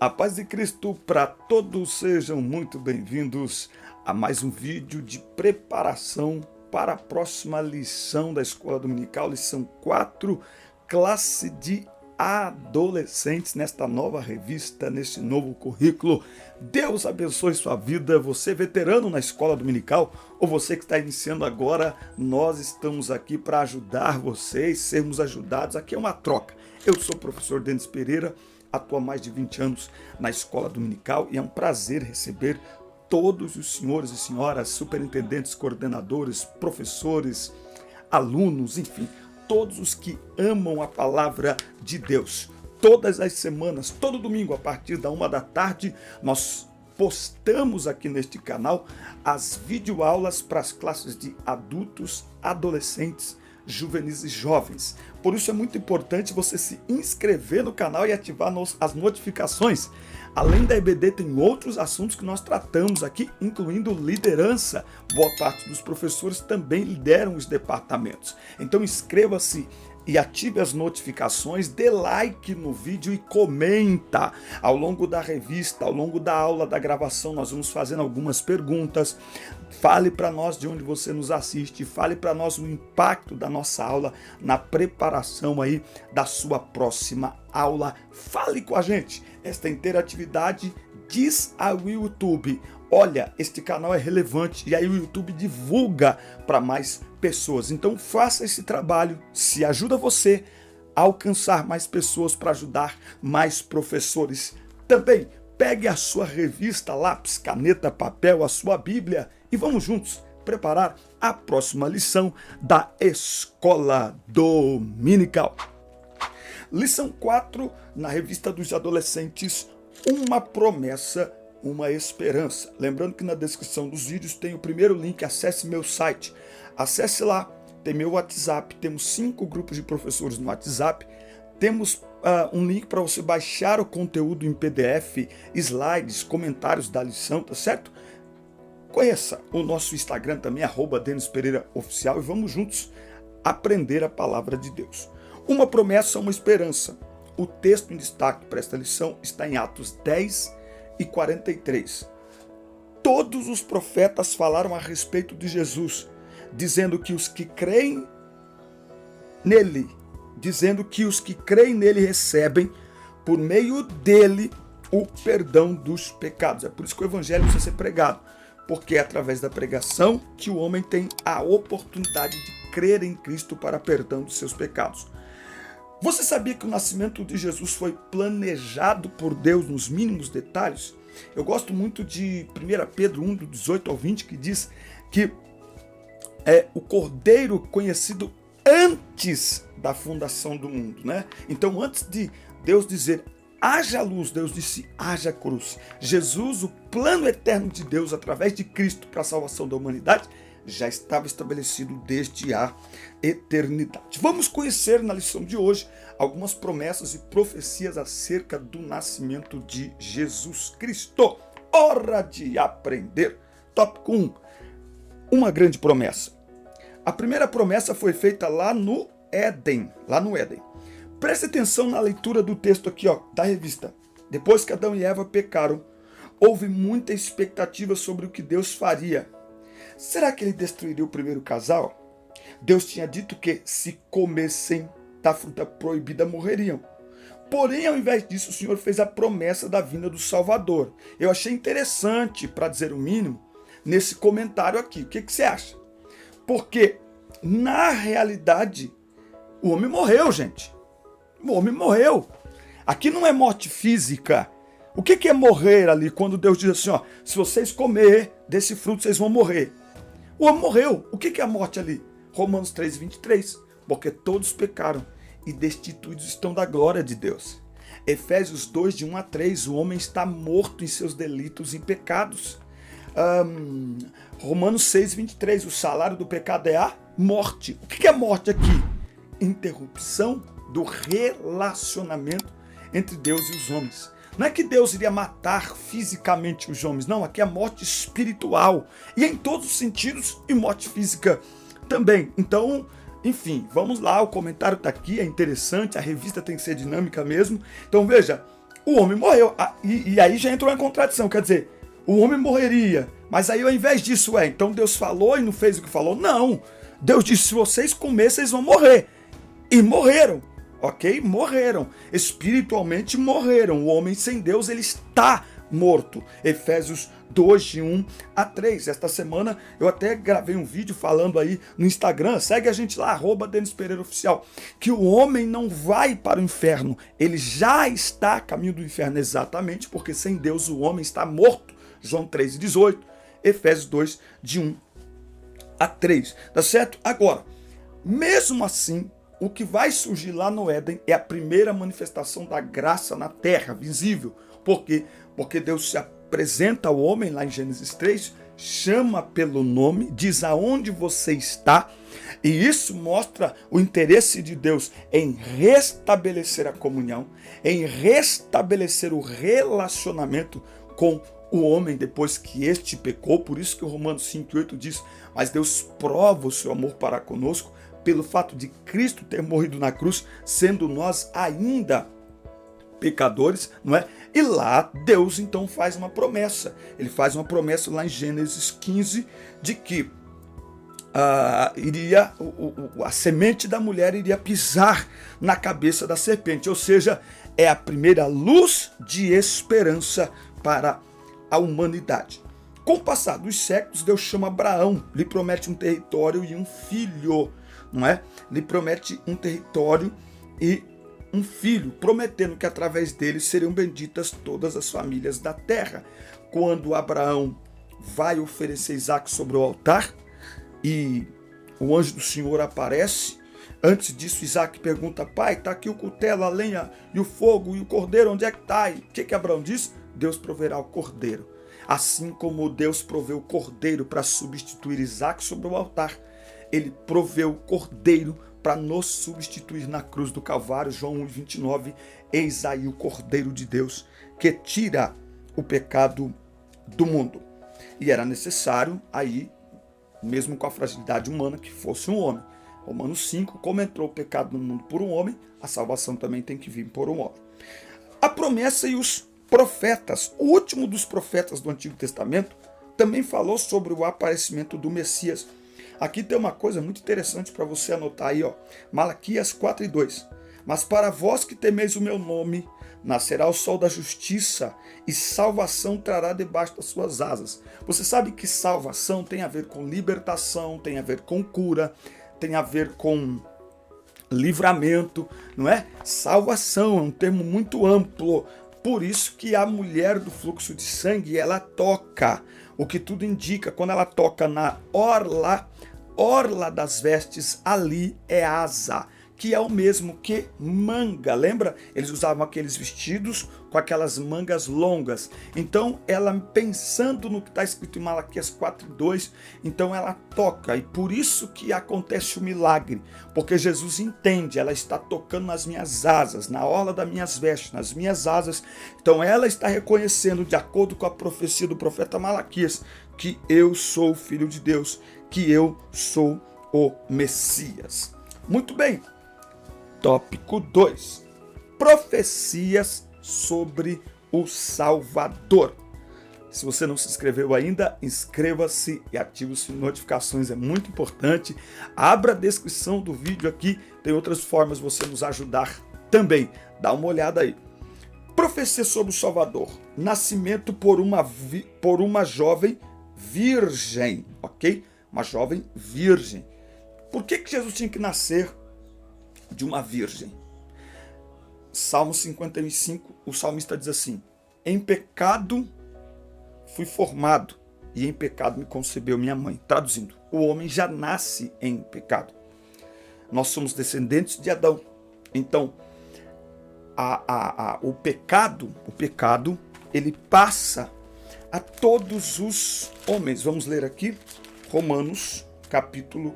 A paz de Cristo para todos, sejam muito bem-vindos a mais um vídeo de preparação para a próxima lição da Escola Dominical, lição 4, classe de adolescentes, nesta nova revista, neste novo currículo. Deus abençoe sua vida, você veterano na Escola Dominical ou você que está iniciando agora, nós estamos aqui para ajudar vocês, sermos ajudados, aqui é uma troca. Eu sou o professor Denis Pereira, atuo há mais de 20 anos na Escola Dominical e é um prazer receber todos os senhores e senhoras, superintendentes, coordenadores, professores, alunos, enfim, todos os que amam a palavra de Deus. Todas as semanas, todo domingo, a partir da 1 da tarde, nós postamos aqui neste canal as videoaulas para as classes de adultos, adolescentes, juvenis e jovens. Por isso é muito importante você se inscrever no canal e ativar as notificações. Além da EBD, tem outros assuntos que nós tratamos aqui, incluindo liderança. Boa parte dos professores também lideram os departamentos. Então inscreva-se e ative as notificações, dê like no vídeo e comenta. Ao longo da revista, ao longo da aula, da gravação, nós vamos fazendo algumas perguntas. Fale para nós de onde você nos assiste, fale para nós o impacto da nossa aula na preparação aí da sua próxima aula. Fale com a gente. Esta interatividade diz ao YouTube: olha, este canal é relevante, e aí o YouTube divulga para mais pessoas. Então faça esse trabalho, se ajuda você a alcançar mais pessoas para ajudar mais professores. Também pegue a sua revista, lápis, caneta, papel, a sua Bíblia e vamos juntos preparar a próxima lição da Escola Dominical. Lição 4, na revista dos adolescentes, uma promessa, uma esperança. Lembrando que na descrição dos vídeos tem o primeiro link, acesse meu site. Acesse lá, tem meu WhatsApp, temos 5 grupos de professores no WhatsApp, temos um link para você baixar o conteúdo em PDF, slides, comentários da lição, tá certo? Conheça o nosso Instagram também, @DenisPereiraOficial, e vamos juntos aprender a palavra de Deus. Uma promessa, uma esperança. O texto em destaque para esta lição está em Atos 10 e 43. Todos os profetas falaram a respeito de Jesus, dizendo que os que creem nele recebem, por meio dele, o perdão dos pecados. É por isso que o evangelho precisa ser pregado, porque é através da pregação que o homem tem a oportunidade de crer em Cristo para perdão dos seus pecados. Você sabia que o nascimento de Jesus foi planejado por Deus nos mínimos detalhes? Eu gosto muito de 1 Pedro 1, do 18 ao 20, que diz que é o Cordeiro conhecido antes da fundação do mundo, né? Então, antes de Deus dizer haja luz, Deus disse haja cruz. Jesus, o plano eterno de Deus através de Cristo para a salvação da humanidade, já estava estabelecido desde a eternidade. Vamos conhecer na lição de hoje algumas promessas e profecias acerca do nascimento de Jesus Cristo. Hora de aprender. Tópico 1. Uma grande promessa. A primeira promessa foi feita lá no Éden. Preste atenção na leitura do texto aqui, da revista. Depois que Adão e Eva pecaram, houve muita expectativa sobre o que Deus faria. Será que ele destruiria o primeiro casal? Deus tinha dito que, se comessem da fruta proibida, morreriam. Porém, ao invés disso, o Senhor fez a promessa da vinda do Salvador. Eu achei interessante, para dizer o mínimo, nesse comentário aqui. O que você acha? Porque, na realidade, o homem morreu, gente. O homem morreu. Aqui não é morte física. O que é morrer ali, quando Deus diz assim, se vocês comer desse fruto, vocês vão morrer? O homem morreu. O que é a morte ali? Romanos 3, 23. Porque todos pecaram e destituídos estão da glória de Deus. Efésios 2, de 1 a 3. O homem está morto em seus delitos e pecados. Romanos 6, 23. O salário do pecado é a morte. O que é morte aqui? Interrupção do relacionamento entre Deus e os homens. Não é que Deus iria matar fisicamente os homens, não, aqui é morte espiritual, e em todos os sentidos, e morte física também. Então, enfim, vamos lá, o comentário está aqui, é interessante, a revista tem que ser dinâmica mesmo. Então veja, o homem morreu. E aí já entrou em contradição, quer dizer, o homem morreria, mas aí ao invés disso, então Deus falou e não fez o que falou? Não, Deus disse, se vocês comerem, vocês vão morrer. E morreram, ok? Morreram, espiritualmente morreram. O homem sem Deus, ele está morto. Efésios 2, de 1 a 3. Esta semana eu até gravei um vídeo falando aí no Instagram, segue a gente lá, @Denis Pereira Oficial, que o homem não vai para o inferno, ele já está a caminho do inferno, exatamente porque sem Deus o homem está morto. João 3,18, Efésios 2, de 1 a 3, tá certo? Agora, mesmo assim, o que vai surgir lá no Éden é a primeira manifestação da graça na terra, visível. Por quê? Porque Deus se apresenta ao homem lá em Gênesis 3, chama pelo nome, diz aonde você está, e isso mostra o interesse de Deus em restabelecer a comunhão, em restabelecer o relacionamento com o homem depois que este pecou. Por isso que o Romanos 5,8 diz, mas Deus prova o seu amor para conosco pelo fato de Cristo ter morrido na cruz, sendo nós ainda pecadores, não é? E lá Deus então faz uma promessa. Ele faz uma promessa lá em Gênesis 15 de que a semente da mulher iria pisar na cabeça da serpente, ou seja, é a primeira luz de esperança para a humanidade. Com o passar dos séculos, Deus chama Abraão, lhe promete um território e um filho, não é? Lhe promete um território e um filho, prometendo que através dele seriam benditas todas as famílias da terra. Quando Abraão vai oferecer Isaac sobre o altar e o anjo do Senhor aparece, antes disso Isaac pergunta, pai, está aqui o cutelo, a lenha e o fogo e o cordeiro, onde é que está? E o que Abraão diz? Deus proverá o cordeiro. Assim como Deus proveu o cordeiro para substituir Isaac sobre o altar, ele proveu o cordeiro para nos substituir na cruz do Calvário. João 1,29, eis aí o Cordeiro de Deus que tira o pecado do mundo. E era necessário aí, mesmo com a fragilidade humana, que fosse um homem. Romanos 5, como entrou o pecado no mundo por um homem, a salvação também tem que vir por um homem. A promessa e os profetas, o último dos profetas do Antigo Testamento, também falou sobre o aparecimento do Messias. Aqui tem uma coisa muito interessante para você anotar aí, Malaquias 4:2. Mas para vós que temeis o meu nome, nascerá o sol da justiça e salvação trará debaixo das suas asas. Você sabe que salvação tem a ver com libertação, tem a ver com cura, tem a ver com livramento, não é? Salvação é um termo muito amplo. Por isso que a mulher do fluxo de sangue, ela toca, o que tudo indica, quando ela toca na orla das vestes, ali é asa, que é o mesmo que manga. Lembra? Eles usavam aqueles vestidos com aquelas mangas longas. Então, ela pensando no que está escrito em Malaquias 4:2, então ela toca. E por isso que acontece o milagre. Porque Jesus entende, ela está tocando nas minhas asas, na orla das minhas vestes, nas minhas asas. Então, ela está reconhecendo, de acordo com a profecia do profeta Malaquias, que eu sou o Filho de Deus, que eu sou o Messias. Muito bem. Tópico 2. Profecias sobre o Salvador. Se você não se inscreveu ainda, inscreva-se e ative o sininho de notificações, é muito importante. Abra a descrição do vídeo aqui, tem outras formas de você nos ajudar também. Dá uma olhada aí. Profecia sobre o Salvador. Nascimento por uma jovem virgem, ok? Uma jovem virgem. Por que Jesus tinha que nascer de uma virgem? Salmo 51:5, o salmista diz assim: em pecado fui formado e em pecado me concebeu minha mãe. Traduzindo, o homem já nasce em pecado. Nós somos descendentes de Adão. Então, o pecado, ele passa a todos os homens. Vamos ler aqui Romanos, capítulo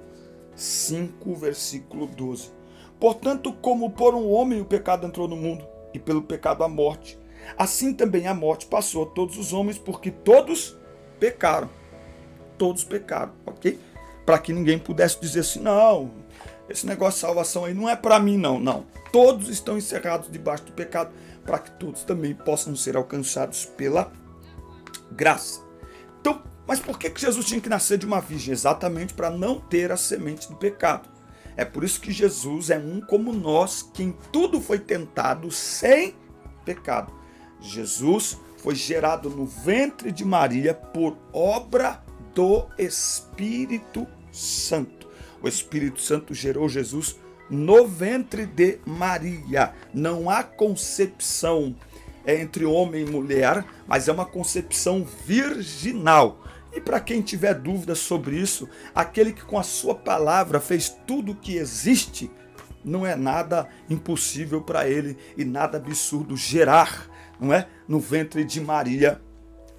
5, versículo 12. Portanto, como por um homem o pecado entrou no mundo, e pelo pecado a morte, assim também a morte passou a todos os homens, porque todos pecaram. Todos pecaram, ok? Para que ninguém pudesse dizer assim, não, esse negócio de salvação aí não é para mim, não. Não, todos estão encerrados debaixo do pecado, para que todos também possam ser alcançados pela graça. Então, mas por que Jesus tinha que nascer de uma virgem? Exatamente para não ter a semente do pecado. É por isso que Jesus é um como nós, que em tudo foi tentado sem pecado. Jesus foi gerado no ventre de Maria por obra do Espírito Santo. O Espírito Santo gerou Jesus no ventre de Maria. Não há concepção entre homem e mulher, mas é uma concepção virginal. E para quem tiver dúvidas sobre isso, aquele que com a sua palavra fez tudo o que existe, não é nada impossível para ele e nada absurdo gerar, não é, no ventre de Maria,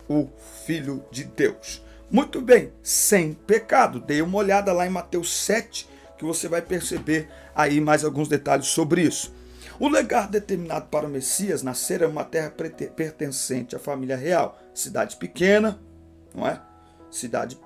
o Filho de Deus. Muito bem, sem pecado. Dê uma olhada lá em Mateus 7, que você vai perceber aí mais alguns detalhes sobre isso. O lugar determinado para o Messias nascer é uma terra pertencente à família real. Cidade pequena, não é? Cidade,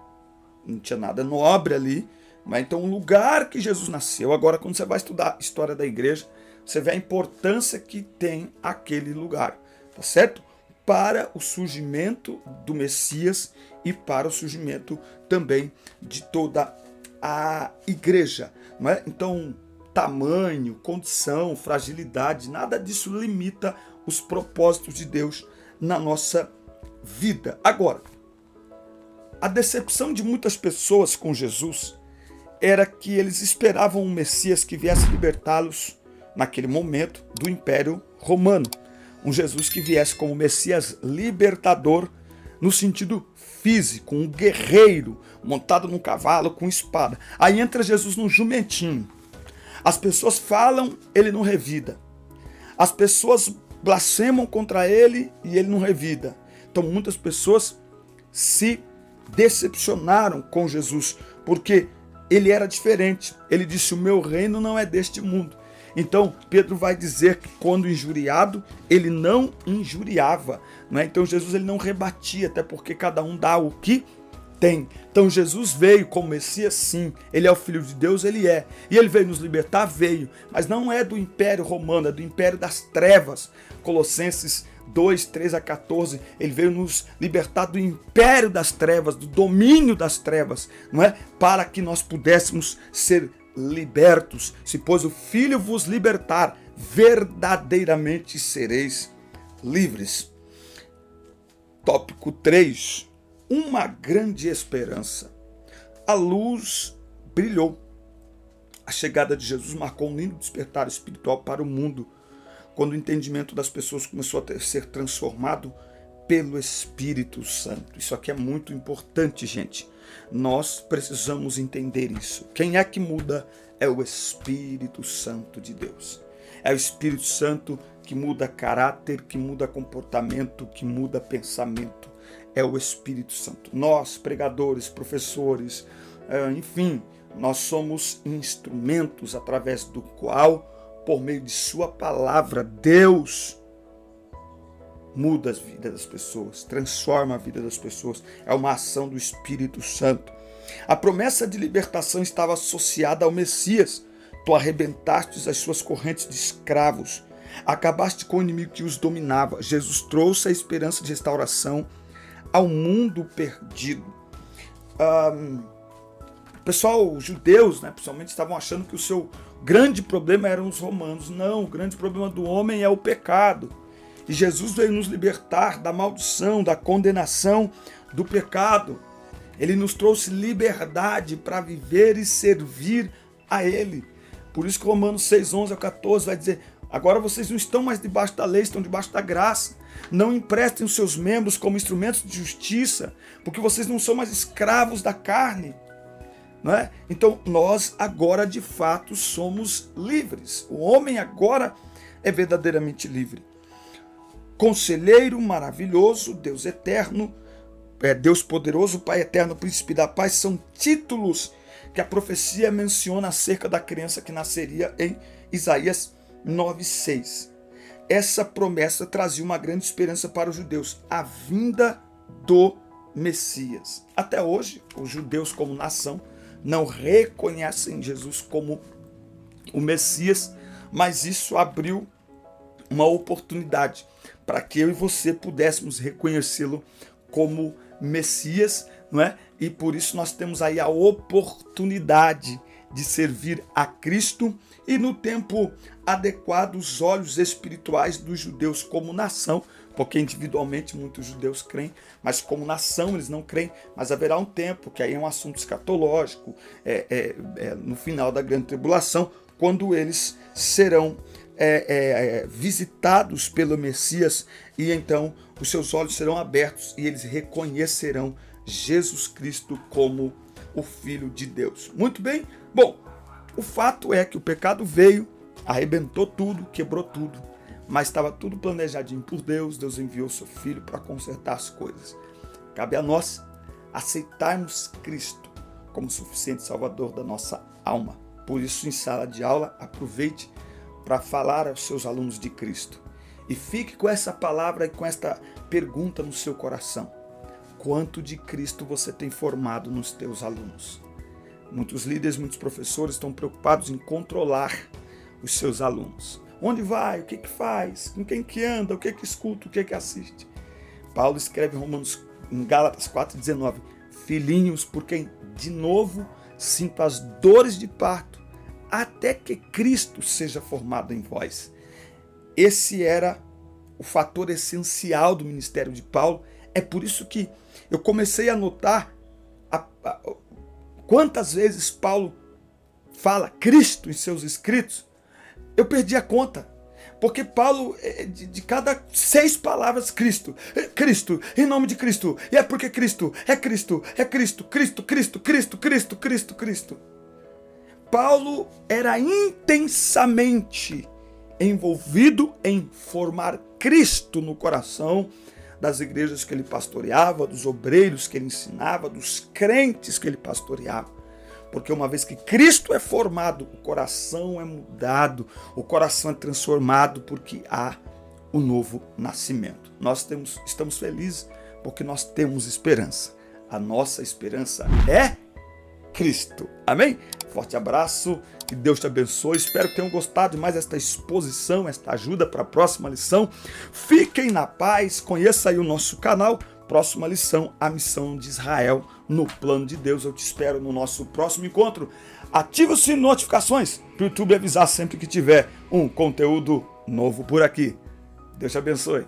não tinha nada nobre ali. Mas então o lugar que Jesus nasceu, agora quando você vai estudar a história da igreja, você vê a importância que tem aquele lugar, tá certo? Para o surgimento do Messias e para o surgimento também de toda a igreja, não é? Então, tamanho, condição, fragilidade, nada disso limita os propósitos de Deus na nossa vida. Agora, a decepção de muitas pessoas com Jesus era que eles esperavam um Messias que viesse libertá-los, naquele momento, do Império Romano. Um Jesus que viesse como Messias libertador, no sentido físico, um guerreiro, montado num cavalo com espada. Aí entra Jesus num jumentinho. As pessoas falam, ele não revida. As pessoas blasfemam contra ele e ele não revida. Então muitas pessoas se decepcionaram com Jesus, porque ele era diferente. Ele disse: o meu reino não é deste mundo. Então Pedro vai dizer que quando injuriado, ele não injuriava, né? Então Jesus ele não rebatia, até porque cada um dá o que tem. Então Jesus veio como Messias, sim. Ele é o Filho de Deus, ele é. E ele veio nos libertar, veio. Mas não é do Império Romano, é do Império das Trevas. Colossenses 2, 3 a 14, ele veio nos libertar do império das trevas, do domínio das trevas, não é? Para que nós pudéssemos ser libertos. Se pois o Filho vos libertar, verdadeiramente sereis livres. Tópico 3. Uma grande esperança. A luz brilhou. A chegada de Jesus marcou um lindo despertar espiritual para o mundo, quando o entendimento das pessoas começou a ser transformado pelo Espírito Santo. Isso aqui é muito importante, gente. Nós precisamos entender isso. Quem é que muda? É o Espírito Santo de Deus. É o Espírito Santo que muda caráter, que muda comportamento, que muda pensamento. É o Espírito Santo. Nós, pregadores, professores, enfim, nós somos instrumentos através do qual, por meio de sua palavra, Deus muda as vidas das pessoas, transforma a vida das pessoas. É uma ação do Espírito Santo. A promessa de libertação estava associada ao Messias. Tu arrebentastes as suas correntes de escravos, acabaste com o inimigo que os dominava. Jesus trouxe a esperança de restauração ao mundo perdido. Pessoal, os judeus, né, principalmente, estavam achando que o seu grande problema eram os romanos. Não, o grande problema do homem é o pecado. E Jesus veio nos libertar da maldição, da condenação do pecado. Ele nos trouxe liberdade para viver e servir a Ele. Por isso que Romanos 6, 11 a 14 vai dizer: agora vocês não estão mais debaixo da lei, estão debaixo da graça. Não emprestem os seus membros como instrumentos de justiça, porque vocês não são mais escravos da carne. Não é? Então nós agora de fato somos livres. O homem agora é verdadeiramente livre. Conselheiro maravilhoso, Deus eterno, Deus poderoso, Pai eterno, Príncipe da paz, são títulos que a profecia menciona acerca da criança que nasceria em Isaías 9:6. Essa promessa trazia uma grande esperança para os judeus, a vinda do Messias. Até hoje, os judeus como nação não reconhecem Jesus como o Messias, mas isso abriu uma oportunidade para que eu e você pudéssemos reconhecê-lo como Messias, não é? E por isso nós temos aí a oportunidade de servir a Cristo e no tempo adequado os olhos espirituais dos judeus como nação, porque individualmente muitos judeus creem, mas como nação eles não creem, mas haverá um tempo, que aí é um assunto escatológico, no final da grande tribulação, quando eles serão visitados pelo Messias e então os seus olhos serão abertos e eles reconhecerão Jesus Cristo como o Filho de Deus. Muito bem? Bom, o fato é que o pecado veio, arrebentou tudo, quebrou tudo, mas estava tudo planejadinho por Deus. Deus enviou seu Filho para consertar as coisas. Cabe a nós aceitarmos Cristo como suficiente Salvador da nossa alma. Por isso, em sala de aula, aproveite para falar aos seus alunos de Cristo. E fique com essa palavra e com esta pergunta no seu coração. Quanto de Cristo você tem formado nos teus alunos? Muitos líderes, muitos professores estão preocupados em controlar os seus alunos. Onde vai? O que faz? Com quem que anda? O que escuta? O que assiste? Paulo escreve em Gálatas 4,19: Filhinhos, por quem de novo sinto as dores de parto, até que Cristo seja formado em vós. Esse era o fator essencial do ministério de Paulo. É por isso que eu comecei a notar quantas vezes Paulo fala Cristo em seus escritos. Eu perdi a conta, porque Paulo, de cada 6 palavras, Cristo, Cristo, em nome de Cristo, e é porque Cristo, é Cristo, é Cristo, Cristo, Cristo, Cristo, Cristo, Cristo, Cristo. Paulo era intensamente envolvido em formar Cristo no coração das igrejas que ele pastoreava, dos obreiros que ele ensinava, dos crentes que ele pastoreava. Porque uma vez que Cristo é formado, o coração é mudado, o coração é transformado, porque há o novo nascimento. Nós estamos felizes porque nós temos esperança. A nossa esperança é Cristo. Amém? Forte abraço, que Deus te abençoe. Espero que tenham gostado de mais esta exposição, esta ajuda para a próxima lição. Fiquem na paz, conheça aí o nosso canal. Próxima lição, a missão de Israel no plano de Deus. Eu te espero no nosso próximo encontro. Ative o sininho de notificações para o YouTube avisar sempre que tiver um conteúdo novo por aqui. Deus te abençoe.